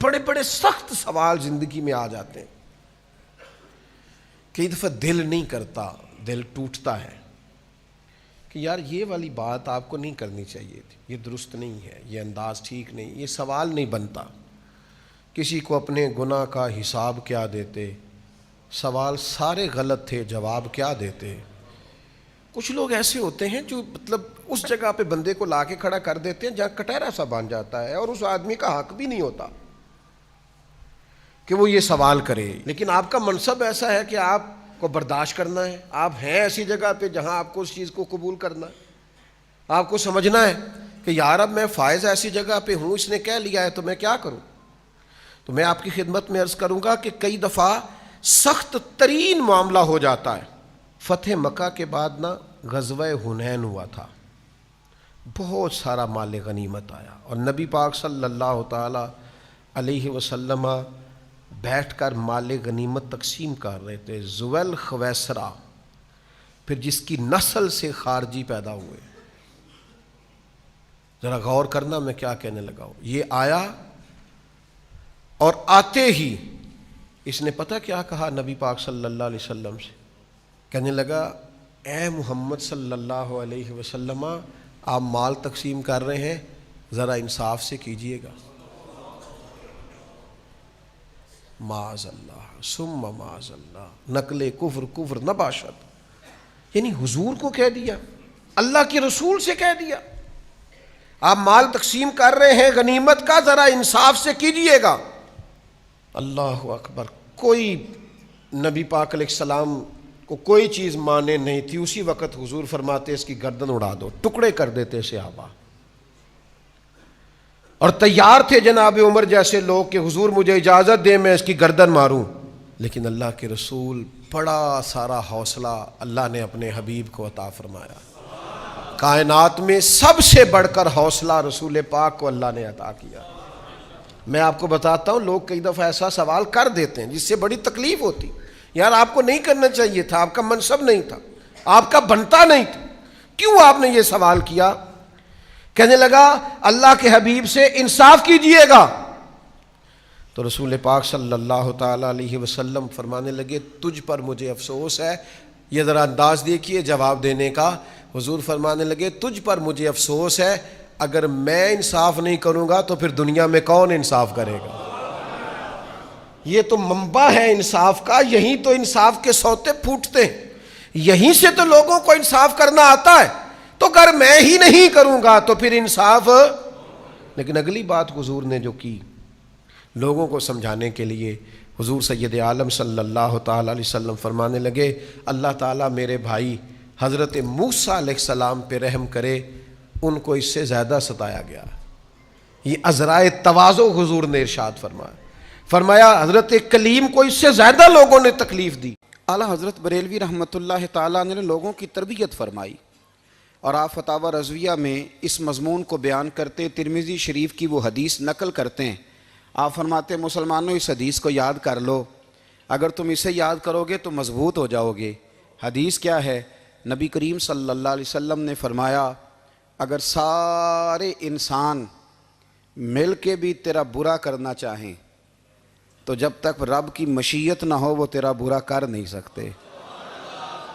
بڑے بڑے سخت سوال زندگی میں آ جاتے ہیں. کئی دفعہ دل نہیں کرتا، دل ٹوٹتا ہے کہ یار یہ والی بات آپ کو نہیں کرنی چاہیے تھی، یہ درست نہیں ہے، یہ انداز ٹھیک نہیں، یہ سوال نہیں بنتا. کسی کو اپنے گناہ کا حساب کیا دیتے، سوال سارے غلط تھے، جواب کیا دیتے. کچھ لوگ ایسے ہوتے ہیں جو مطلب اس جگہ پہ بندے کو لا کے کھڑا کر دیتے ہیں جہاں کٹہرا سا بن جاتا ہے، اور اس آدمی کا حق بھی نہیں ہوتا کہ وہ یہ سوال کرے. لیکن آپ کا منصب ایسا ہے کہ آپ کو برداشت کرنا ہے. آپ ہیں ایسی جگہ پہ جہاں آپ کو اس چیز کو قبول کرنا ہے. آپ کو سمجھنا ہے کہ یار اب میں فائز ایسی جگہ پہ ہوں، اس نے کہہ لیا ہے تو میں کیا کروں. تو میں آپ کی خدمت میں عرض کروں گا کہ کئی دفعہ سخت ترین معاملہ ہو جاتا ہے. فتح مکہ کے بعد نا غزوہ حنین ہوا تھا، بہت سارا مال غنیمت آیا، اور نبی پاک صلی اللہ تعالی علیہ وسلم بیٹھ کر مال غنیمت تقسیم کر رہے تھے. ذوال خویسرہ، پھر جس کی نسل سے خارجی پیدا ہوئے. ذرا غور کرنا میں کیا کہنے لگا ہوں. یہ آیا اور آتے ہی اس نے پتہ کیا کہا نبی پاک صلی اللہ علیہ وسلم سے. کہنے لگا اے محمد صلی اللہ علیہ وسلم، آپ مال تقسیم کر رہے ہیں، ذرا انصاف سے کیجئے گا. معاذ اللہ ثم معاذ اللہ، نقل کفر کفر نباشت. یعنی حضور کو کہہ دیا، اللہ کے رسول سے کہہ دیا آپ مال تقسیم کر رہے ہیں غنیمت کا، ذرا انصاف سے کیجئے گا. اللہ اکبر. کوئی نبی پاک علیہ السلام کو کوئی چیز مانے نہیں تھی. اسی وقت حضور فرماتے اس کی گردن اڑا دو، ٹکڑے کر دیتے صحابہ. اور تیار تھے جناب عمر جیسے لوگ کہ حضور مجھے اجازت دیں میں اس کی گردن ماروں. لیکن اللہ کے رسول، بڑا سارا حوصلہ اللہ نے اپنے حبیب کو عطا فرمایا. کائنات میں سب سے بڑھ کر حوصلہ رسول پاک کو اللہ نے عطا کیا. میں آپ کو بتاتا ہوں، لوگ کئی دفعہ ایسا سوال کر دیتے ہیں جس سے بڑی تکلیف ہوتی. یار آپ کو نہیں کرنا چاہیے تھا، آپ کا منصب نہیں تھا، آپ کا بنتا نہیں تھا، کیوں آپ نے یہ سوال کیا. کہنے لگا اللہ کے حبیب سے انصاف کیجئے گا. تو رسول پاک صلی اللہ تعالی علیہ وسلم فرمانے لگے تجھ پر مجھے افسوس ہے. یہ ذرا انداز دیکھیے جواب دینے کا. حضور فرمانے لگے تجھ پر مجھے افسوس ہے، اگر میں انصاف نہیں کروں گا تو پھر دنیا میں کون انصاف کرے گا. یہ تو منبع ہے انصاف کا، یہیں تو انصاف کے سوتے پھوٹتے ہیں، یہیں سے تو لوگوں کو انصاف کرنا آتا ہے. تو اگر میں ہی نہیں کروں گا تو پھر انصاف. لیکن اگلی بات حضور نے جو کی لوگوں کو سمجھانے کے لیے، حضور سید عالم صلی اللہ تعالی علیہ وسلم فرمانے لگے اللہ تعالیٰ میرے بھائی حضرت موسیٰ علیہ السلام پہ رحم کرے، ان کو اس سے زیادہ ستایا گیا. یہ عذرائے تواضع حضور نے ارشاد فرمایا حضرت کلیم کو اس سے زیادہ لوگوں نے تکلیف دی. اعلیٰ حضرت بریلوی رحمۃ اللہ تعالیٰ نے لوگوں کی تربیت فرمائی، اور آپ فتاوی رضویہ میں اس مضمون کو بیان کرتے ترمذی شریف کی وہ حدیث نقل کرتے ہیں. آپ فرماتے ہیں مسلمانوں اس حدیث کو یاد کر لو، اگر تم اسے یاد کرو گے تو مضبوط ہو جاؤ گے. حدیث کیا ہے؟ نبی کریم صلی اللہ علیہ وسلم نے فرمایا اگر سارے انسان مل کے بھی تیرا برا کرنا چاہیں تو جب تک رب کی مشیت نہ ہو وہ تیرا برا کر نہیں سکتے.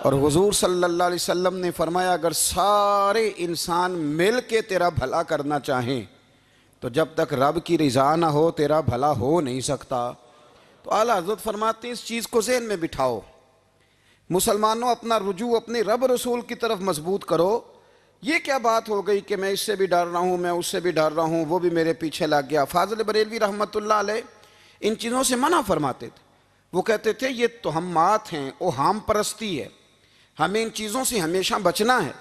اور حضور صلی اللہ علیہ وسلم نے فرمایا اگر سارے انسان مل کے تیرا بھلا کرنا چاہیں تو جب تک رب کی رضا نہ ہو تیرا بھلا ہو نہیں سکتا. تو اعلیٰ حضرت فرماتے ہیں اس چیز کو ذہن میں بٹھاؤ، مسلمانوں اپنا رجوع اپنے رب رسول کی طرف مضبوط کرو. یہ کیا بات ہو گئی کہ میں اس سے بھی ڈر رہا ہوں، میں اس سے بھی ڈر رہا ہوں، وہ بھی میرے پیچھے لگ گیا. فاضل بریلوی رحمۃ اللہ علیہ ان چیزوں سے منع فرماتے تھے. وہ کہتے تھے یہ توہمات ہیں، اوہام پرستی ہے، ہمیں ان چیزوں سے ہمیشہ بچنا ہے،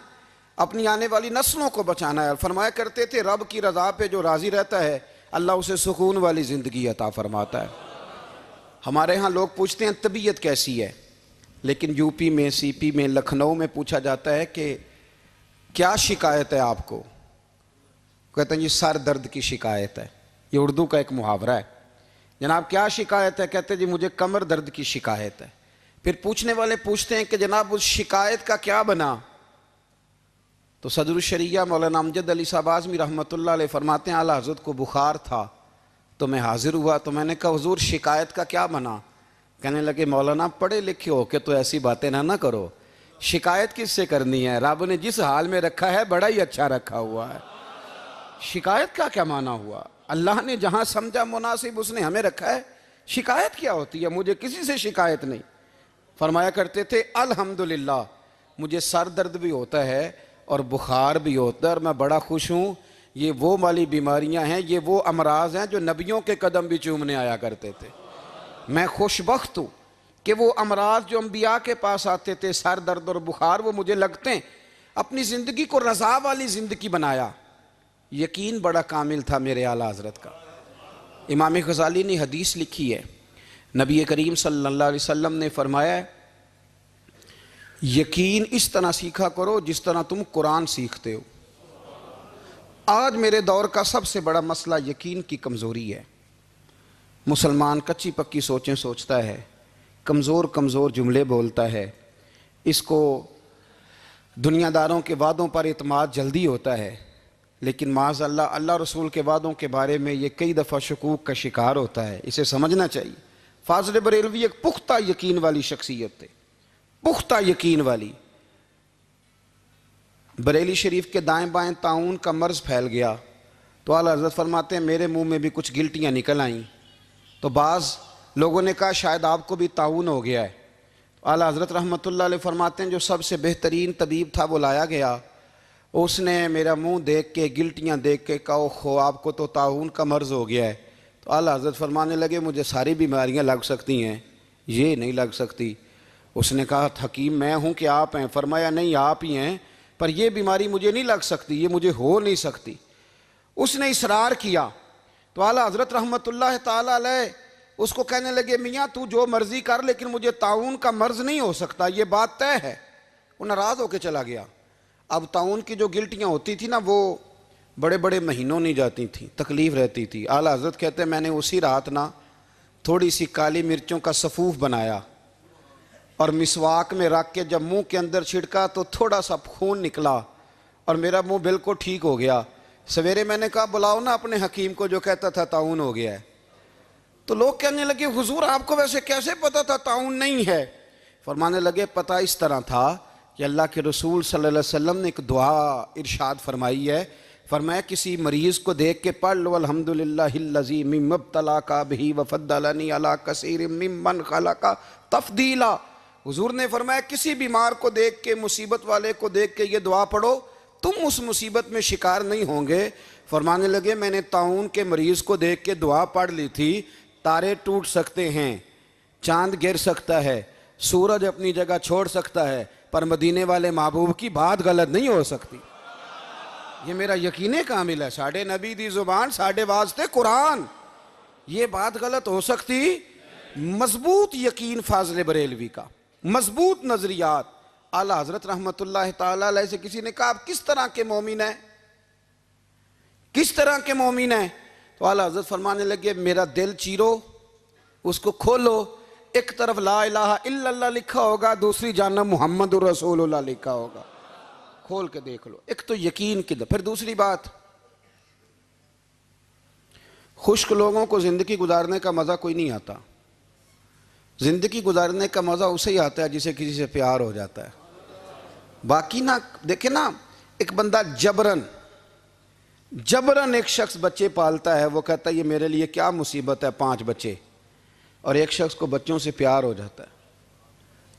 اپنی آنے والی نسلوں کو بچانا ہے. اور فرمایا کرتے تھے رب کی رضا پہ جو راضی رہتا ہے اللہ اسے سکون والی زندگی عطا فرماتا ہے. ہمارے ہاں لوگ پوچھتے ہیں طبیعت کیسی ہے، لیکن یو پی میں، سی پی میں، لکھنؤ میں پوچھا جاتا ہے کہ کیا شکایت ہے آپ کو؟ کہتے ہیں یہ سر درد کی شکایت ہے. یہ اردو کا ایک محاورہ ہے. جناب کیا شکایت ہے؟ کہتے ہیں جی مجھے کمر درد کی شکایت ہے. پھر پوچھنے والے پوچھتے ہیں کہ جناب اس شکایت کا کیا بنا؟ تو صدر الشریعہ مولانا امجد علی صاحب اعظمی رحمۃ اللہ علیہ فرماتے ہیں اعلیٰ حضرت کو بخار تھا تو میں حاضر ہوا تو میں نے کہا حضور شکایت کا کیا بنا؟ کہنے لگے مولانا پڑھے لکھے ہو کے تو ایسی باتیں نہ کرو، شکایت کس سے کرنی ہے؟ رب نے جس حال میں رکھا ہے بڑا ہی اچھا رکھا ہوا ہے، شکایت کا کیا معنی ہوا؟ اللہ نے جہاں سمجھا مناسب اس نے ہمیں رکھا ہے، شکایت کیا ہوتی ہے؟ مجھے کسی سے شکایت نہیں۔ فرمایا کرتے تھے الحمدللہ مجھے سر درد بھی ہوتا ہے اور بخار بھی ہوتا ہے اور میں بڑا خوش ہوں، یہ وہ والی بیماریاں ہیں، یہ وہ امراض ہیں جو نبیوں کے قدم بھی چومنے آیا کرتے تھے۔ میں خوش بخت ہوں کہ وہ امراض جو انبیاء کے پاس آتے تھے، سر درد اور بخار، وہ مجھے لگتے ہیں۔ اپنی زندگی کو رضا والی زندگی بنایا۔ یقین بڑا کامل تھا میرے اعلیٰ حضرت کا۔ امام غزالی نے حدیث لکھی ہے، نبی کریم صلی اللہ علیہ وسلم نے فرمایا ہے یقین اس طرح سیکھا کرو جس طرح تم قرآن سیکھتے ہو۔ آج میرے دور کا سب سے بڑا مسئلہ یقین کی کمزوری ہے۔ مسلمان کچی پکی سوچیں سوچتا ہے، کمزور کمزور جملے بولتا ہے، اس کو دنیا داروں کے وعدوں پر اعتماد جلدی ہوتا ہے، لیکن معاذ اللہ اللہ رسول کے وعدوں کے بارے میں یہ کئی دفعہ شکوک کا شکار ہوتا ہے۔ اسے سمجھنا چاہیے۔ فاضل بریلوی ایک پختہ یقین والی شخصیت تھے، پختہ یقین والی۔ بریلی شریف کے دائیں بائیں طاعون کا مرض پھیل گیا تو اعلیٰ حضرت فرماتے ہیں میرے منہ میں بھی کچھ گلٹیاں نکل آئیں، تو بعض لوگوں نے کہا شاید آپ کو بھی طاعون ہو گیا ہے۔ اعلیٰ حضرت رحمۃ اللہ علیہ فرماتے ہیں جو سب سے بہترین طبیب تھا وہ لایا گیا، اس نے میرا منہ دیکھ کے گلٹیاں دیکھ کے کہا خو آپ کو تو طاعون کا مرض ہو گیا ہے۔ تو اعلیٰ حضرت فرمانے لگے مجھے ساری بیماریاں لگ سکتی ہیں، یہ نہیں لگ سکتی۔ اس نے کہا حکیم میں ہوں کہ آپ ہیں؟ فرمایا نہیں آپ ہی ہیں، پر یہ بیماری مجھے نہیں لگ سکتی، یہ مجھے ہو نہیں سکتی۔ اس نے اصرار کیا تو اعلیٰ حضرت رحمۃ اللہ تعالیٰ علیہ اس کو کہنے لگے میاں تو جو مرضی کر لیکن مجھے طاعون کا مرض نہیں ہو سکتا، یہ بات طے ہے۔ وہ ناراض ہو کے چلا گیا۔ اب طاعون کی جو گلٹیاں ہوتی تھی نا وہ بڑے بڑے مہینوں نہیں جاتی تھیں، تکلیف رہتی تھی۔ اعلیٰ حضرت کہتے ہیں میں نے اسی رات نا تھوڑی سی کالی مرچوں کا سفوف بنایا اور مسواک میں رکھ کے جب منہ کے اندر چھڑکا تو تھوڑا سا خون نکلا اور میرا منہ بالکل ٹھیک ہو گیا۔ سویرے میں نے کہا بلاؤ نا اپنے حکیم کو جو کہتا تھا طاعون ہو گیا ہے۔ تو لوگ کہنے لگے حضور آپ کو ویسے کیسے پتا تھا طاعون نہیں ہے؟ فرمانے لگے پتہ اس طرح تھا کہ اللہ کے رسول صلی اللہ علیہ وسلم نے ایک دعا ارشاد فرمائی ہے، فرمایا کسی مریض کو دیکھ کے پڑھ لو الحمدللہ الذی مما ابتلاک بہ وفضلنی علی کثیر ممن خلق تفضیلا۔ حضور نے فرمایا کسی بیمار کو دیکھ کے، مصیبت والے کو دیکھ کے یہ دعا پڑھو، تم اس مصیبت میں شکار نہیں ہوں گے۔ فرمانے لگے میں نے طاعون کے مریض کو دیکھ کے دعا پڑھ لی تھی، تارے ٹوٹ سکتے ہیں، چاند گر سکتا ہے، سورج اپنی جگہ چھوڑ سکتا ہے، پر مدینے والے محبوب کی بات غلط نہیں ہو سکتی۔ یہ میرا یقین کامل ہے، ساڈے نبی دی زبان ساڈے واسطے قرآن، یہ بات غلط ہو سکتی؟ مضبوط یقین فاضل بریلوی کا، مضبوط نظریات۔ اعلیٰ حضرت رحمۃ اللہ تعالیٰ علیہ سے کسی نے کہا آپ کس طرح کے مومن ہیں، کس طرح کے مومن ہیں؟ تو اعلیٰ حضرت فرمانے لگے میرا دل چیرو، اس کو کھولو، ایک طرف لا الہ الا اللہ لکھا ہوگا، دوسری جانب محمد رسول اللہ لکھا ہوگا، کھول کے دیکھ لو۔ ایک تو یقین کی پھر دوسری بات، خشک لوگوں کو زندگی گزارنے کا مزہ کوئی نہیں آتا۔ زندگی گزارنے کا مزہ اسے ہی آتا ہے جسے کسی سے پیار ہو جاتا ہے۔ باقی نہ دیکھیں نا، ایک بندہ جبرن ایک شخص بچے پالتا ہے، وہ کہتا ہے یہ میرے لیے کیا مصیبت ہے 5 بچے، اور ایک شخص کو بچوں سے پیار ہو جاتا ہے،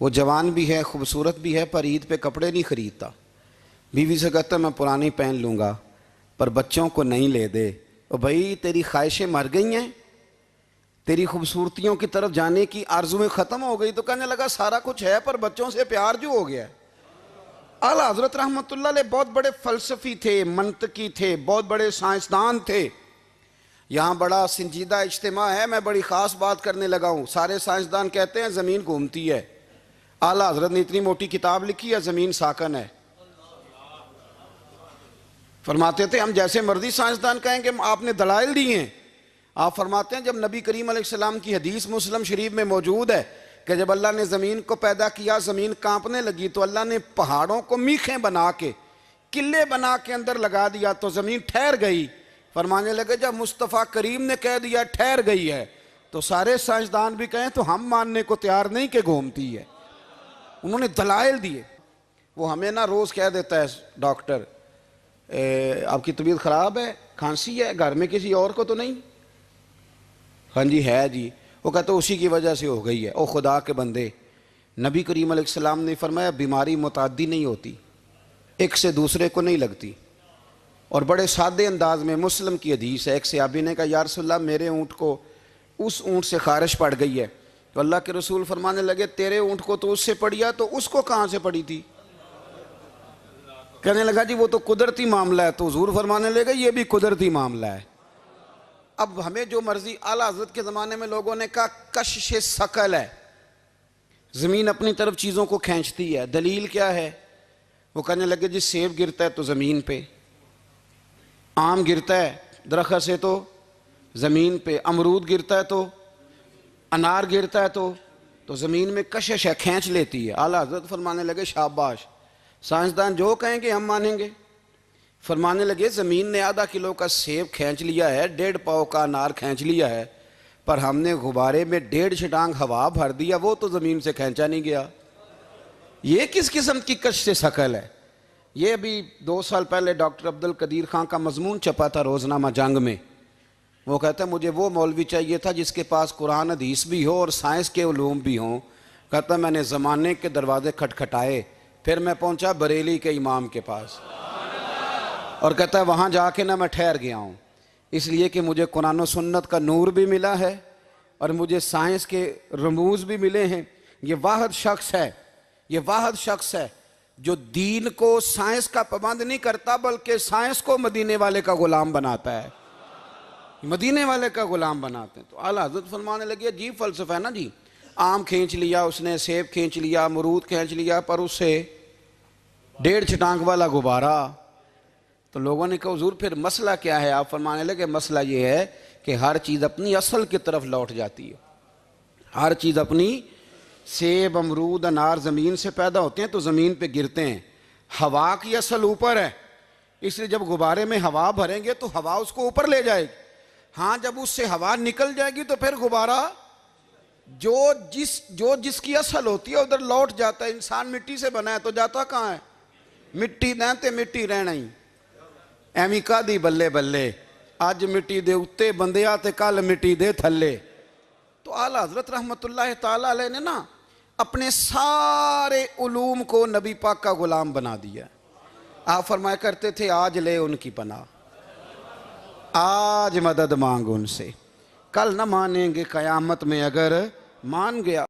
وہ جوان بھی ہے، خوبصورت بھی ہے، پر عید پہ کپڑے نہیں خریدتا، بیوی سے کہتا ہے میں پرانی پہن لوں گا پر بچوں کو نہیں لے دے۔ اور بھائی تیری خواہشیں مر گئی ہیں، تیری خوبصورتیوں کی طرف جانے کی آرزویں ختم ہو گئی، تو کہنے لگا سارا کچھ ہے پر بچوں سے پیار جو ہو گیا ہے۔ اعلیٰ حضرت رحمۃ اللہ علیہ بہت بڑے فلسفی تھے، منطقی تھے، بہت بڑے سائنسدان تھے۔ یہاں بڑا سنجیدہ اجتماع ہے، میں بڑی خاص بات کرنے لگا ہوں۔ سارے سائنسدان کہتے ہیں زمین گھومتی ہے، اعلیٰ حضرت نے اتنی موٹی کتاب لکھی ہے زمین ساکن ہے۔ فرماتے تھے ہم جیسے مرضی سائنسدان کہیں کہ آپ نے دلائل دی ہیں۔ آپ فرماتے ہیں جب نبی کریم علیہ السلام کی حدیث مسلم شریف میں موجود ہے کہ جب اللہ نے زمین کو پیدا کیا زمین کانپنے لگی تو اللہ نے پہاڑوں کو میخیں بنا کے قلعے بنا کے اندر لگا دیا تو زمین ٹھہر گئی۔ فرمانے لگے جب مصطفیٰ کریم نے کہہ دیا ٹھہر گئی ہے تو سارے سائنسدان بھی کہیں تو ہم ماننے کو تیار نہیں کہ گھومتی ہے. انہوں نے دلائل دیے. وہ ہمیں نہ روز کہہ دیتا ہے ڈاکٹر آپ کی طبیعت خراب ہے, کھانسی ہے, گھر میں کسی اور کو تو نہیں؟ ہاں جی ہے جی. وہ کہتے اسی کی وجہ سے ہو گئی ہے. او خدا کے بندے, نبی کریم علیہ السلام نے فرمایا بیماری متعدی نہیں ہوتی, ایک سے دوسرے کو نہیں لگتی. اور بڑے سادے انداز میں مسلم کی حدیث ہے, ایک صحابی نے کہا یا رسول اللہ میرے اونٹ کو اس اونٹ سے خارش پڑ گئی ہے. تو اللہ کے رسول فرمانے لگے تیرے اونٹ کو تو اس سے پڑیا, تو اس کو کہاں سے پڑی تھی؟ کہنے لگا جی وہ تو قدرتی معاملہ ہے. تو حضور فرمانے لگے یہ بھی قدرتی معاملہ ہے. اب ہمیں جو مرضی, اعلیٰ حضرت کے زمانے میں لوگوں نے کہا کشش ثقل ہے, زمین اپنی طرف چیزوں کو کھینچتی ہے. دلیل کیا ہے؟ وہ کہنے لگے جی سیب گرتا ہے تو زمین پہ, آم گرتا ہے درخت سے تو زمین پہ, امرود گرتا ہے تو, انار گرتا ہے تو زمین میں کشش ہے, کھینچ لیتی ہے. اعلیٰ حضرت فرمانے لگے شاباش, سائنسدان جو کہیں گے ہم مانیں گے. فرمانے لگے زمین نے آدھا کلو کا سیب کھینچ لیا ہے, 1.5 پاؤ کا انار کھینچ لیا ہے, پر ہم نے غبارے میں 1.5 چھٹانگ ہوا بھر دیا, وہ تو زمین سے کھینچا نہیں گیا. یہ کس قسم کی کش سے ثقل ہے؟ یہ ابھی 2 سال پہلے ڈاکٹر عبد القدیر خان کا مضمون چھپا تھا روزنامہ جنگ میں. وہ کہتا ہے مجھے وہ مولوی چاہیے تھا جس کے پاس قرآن حدیث بھی ہو اور سائنس کے علوم بھی ہوں. کہتا میں نے زمانے کے دروازے کھٹکھٹائے, پھر میں پہنچا بریلی کے امام کے پاس, اور کہتا ہے وہاں جا کے نہ میں ٹھہر گیا ہوں, اس لیے کہ مجھے قرآن و سنت کا نور بھی ملا ہے اور مجھے سائنس کے رموز بھی ملے ہیں. یہ واحد شخص ہے جو دین کو سائنس کا پابند نہیں کرتا بلکہ سائنس کو مدینے والے کا غلام بناتا ہے, مدینے والے کا غلام بناتے ہیں. تو اعلیٰ حضرت فرمانے لگے عجیب فلسفہ ہے نا جی, آم کھینچ لیا اس نے, سیب کھینچ لیا, امرود کھینچ لیا, پر اس سے 1.5 چھٹانگ والا غبارہ. تو لوگوں نے کہا حضور پھر مسئلہ کیا ہے؟ آپ فرمانے لگے مسئلہ یہ ہے کہ ہر چیز اپنی اصل کی طرف لوٹ جاتی ہے. ہر چیز اپنی, سیب امرود انار زمین سے پیدا ہوتے ہیں تو زمین پہ گرتے ہیں. ہوا کی اصل اوپر ہے, اس لیے جب غبارے میں ہوا بھریں گے تو ہوا اس کو اوپر لے جائے گی. ہاں جب اس سے ہوا نکل جائے گی تو پھر غبارہ جو جس کی اصل ہوتی ہے ادھر لوٹ جاتا ہے. انسان مٹی سے بنا ہے تو جاتا کہاں ہے؟ مٹی دیں مٹی رہنا ہی. ایویں کا دی بلے بلے, اج مٹی دے اتے بندیا تے کل مٹی دے تھلے. تو اعلیٰ حضرت رحمت اللہ تعالیٰ علیہ نے نا اپنے سارے علوم کو نبی پاک کا غلام بنا دیا. آپ فرمایا کرتے تھے آج لے ان کی پناہ, آج مدد مانگ ان سے, کل نہ مانیں گے قیامت میں اگر مان گیا.